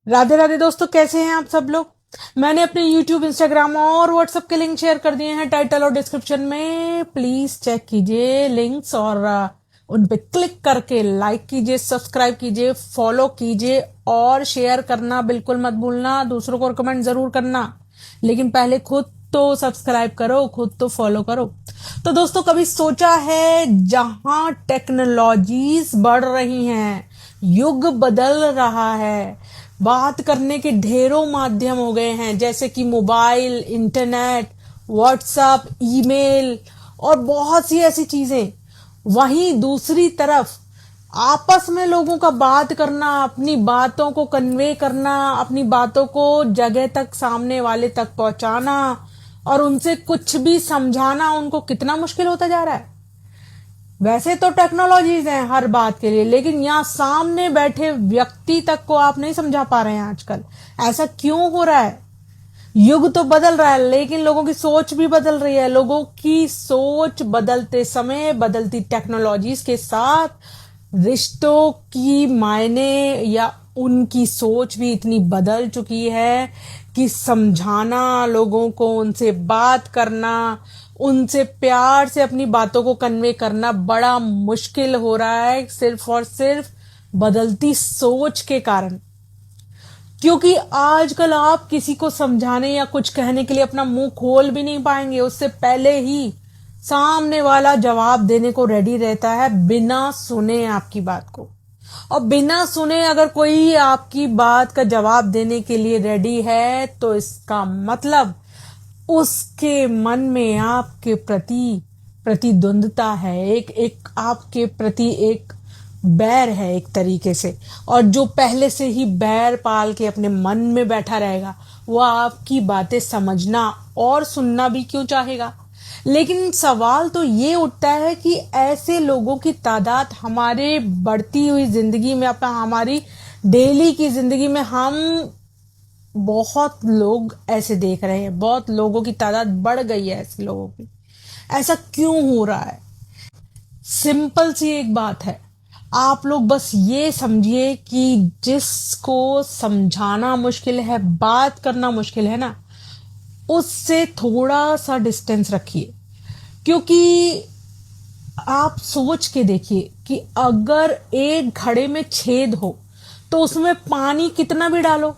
राधे राधे दोस्तों, कैसे हैं आप सब लोग। मैंने अपने YouTube, Instagram और WhatsApp के लिंक शेयर कर दिए हैं टाइटल और डिस्क्रिप्शन में। प्लीज चेक कीजिए लिंक्स और उन पे क्लिक करके लाइक कीजिए, सब्सक्राइब कीजिए, फॉलो कीजिए और शेयर करना बिल्कुल मत भूलना। दूसरों को रिकमेंड जरूर करना, लेकिन पहले खुद तो सब्सक्राइब करो, खुद तो फॉलो करो। तो दोस्तों, कभी सोचा है जहां टेक्नोलॉजीज बढ़ रही हैं, युग बदल रहा है, बात करने के ढेरों माध्यम हो गए हैं, जैसे कि मोबाइल, इंटरनेट, व्हाट्सएप, ईमेल और बहुत सी ऐसी चीजें। वहीं दूसरी तरफ आपस में लोगों का बात करना, अपनी बातों को कन्वे करना, अपनी बातों को जगह तक, सामने वाले तक पहुंचाना और उनसे कुछ भी समझाना उनको कितना मुश्किल होता जा रहा है। वैसे तो टेक्नोलॉजीज हैं हर बात के लिए, लेकिन यहाँ सामने बैठे व्यक्ति तक को आप नहीं समझा पा रहे हैं आजकल। ऐसा क्यों हो रहा है? युग तो बदल रहा है, लेकिन लोगों की सोच भी बदल रही है। लोगों की सोच बदलते समय, बदलती टेक्नोलॉजीज के साथ रिश्तों की मायने या उनकी सोच भी इतनी बदल चुकी है कि समझाना लोगों को, उनसे बात करना, उनसे प्यार से अपनी बातों को कन्वे करना बड़ा मुश्किल हो रहा है, सिर्फ और सिर्फ बदलती सोच के कारण। क्योंकि आजकल आप किसी को समझाने या कुछ कहने के लिए अपना मुंह खोल भी नहीं पाएंगे, उससे पहले ही सामने वाला जवाब देने को रेडी रहता है, बिना सुने आपकी बात को। और बिना सुने अगर कोई आपकी बात का जवाब देने के लिए रेडी है, तो इसका मतलब उसके मन में आपके प्रति प्रतिद्वंदता है, एक एक आपके प्रति एक बैर है एक तरीके से। और जो पहले से ही बैर पाल के अपने मन में बैठा रहेगा, वो आपकी बातें समझना और सुनना भी क्यों चाहेगा। लेकिन सवाल तो ये उठता है कि ऐसे लोगों की तादाद हमारे बढ़ती हुई जिंदगी में, अपना हमारी डेली की जिंदगी में हम बहुत लोग ऐसे देख रहे हैं, बहुत लोगों की तादाद बढ़ गई है ऐसे लोगों की। ऐसा क्यों हो रहा है? सिंपल सी एक बात है, आप लोग बस ये समझिए कि जिसको समझाना मुश्किल है, बात करना मुश्किल है ना, उससे थोड़ा सा डिस्टेंस रखिए। क्योंकि आप सोच के देखिए कि अगर एक घड़े में छेद हो तो उसमें पानी कितना भी डालो,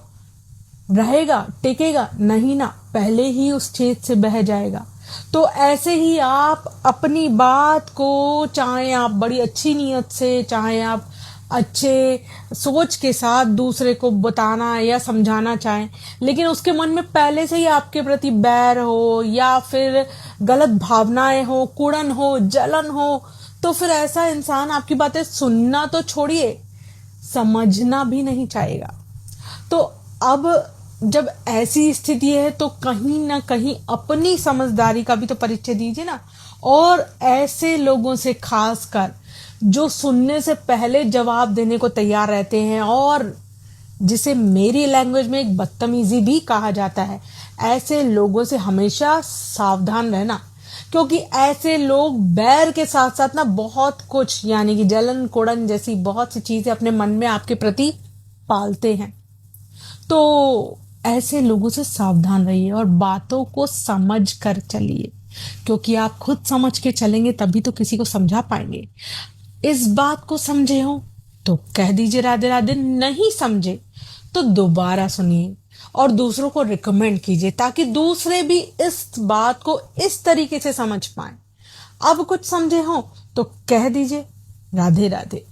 रहेगा, टिकेगा नहीं ना, पहले ही उस छेद से बह जाएगा। तो ऐसे ही आप अपनी बात को, चाहे आप बड़ी अच्छी नीयत से, चाहे आप अच्छे सोच के साथ दूसरे को बताना या समझाना चाहें, लेकिन उसके मन में पहले से ही आपके प्रति बैर हो या फिर गलत भावनाएं हो, कुड़न हो, जलन हो, तो फिर ऐसा इंसान आपकी बातें सुनना तो छोड़िए, समझना भी नहीं चाहेगा। तो अब जब ऐसी स्थिति है, तो कहीं ना कहीं अपनी समझदारी का भी तो परिचय दीजिए ना। और ऐसे लोगों से, खासकर जो सुनने से पहले जवाब देने को तैयार रहते हैं और जिसे मेरी लैंग्वेज में एक बदतमीजी भी कहा जाता है, ऐसे लोगों से हमेशा सावधान रहना। क्योंकि ऐसे लोग बैर के साथ साथ ना बहुत कुछ, यानी कि जलन, कुड़न जैसी बहुत सी चीजें अपने मन में आपके प्रति पालते हैं। तो ऐसे लोगों से सावधान रहिए और बातों को समझ कर चलिए, क्योंकि आप खुद समझ के चलेंगे तभी तो किसी को समझा पाएंगे। इस बात को समझे हो तो कह दीजिए राधे राधे, नहीं समझे तो दोबारा सुनिए और दूसरों को रिकमेंड कीजिए, ताकि दूसरे भी इस बात को इस तरीके से समझ पाए। अब कुछ समझे हो तो कह दीजिए राधे राधे।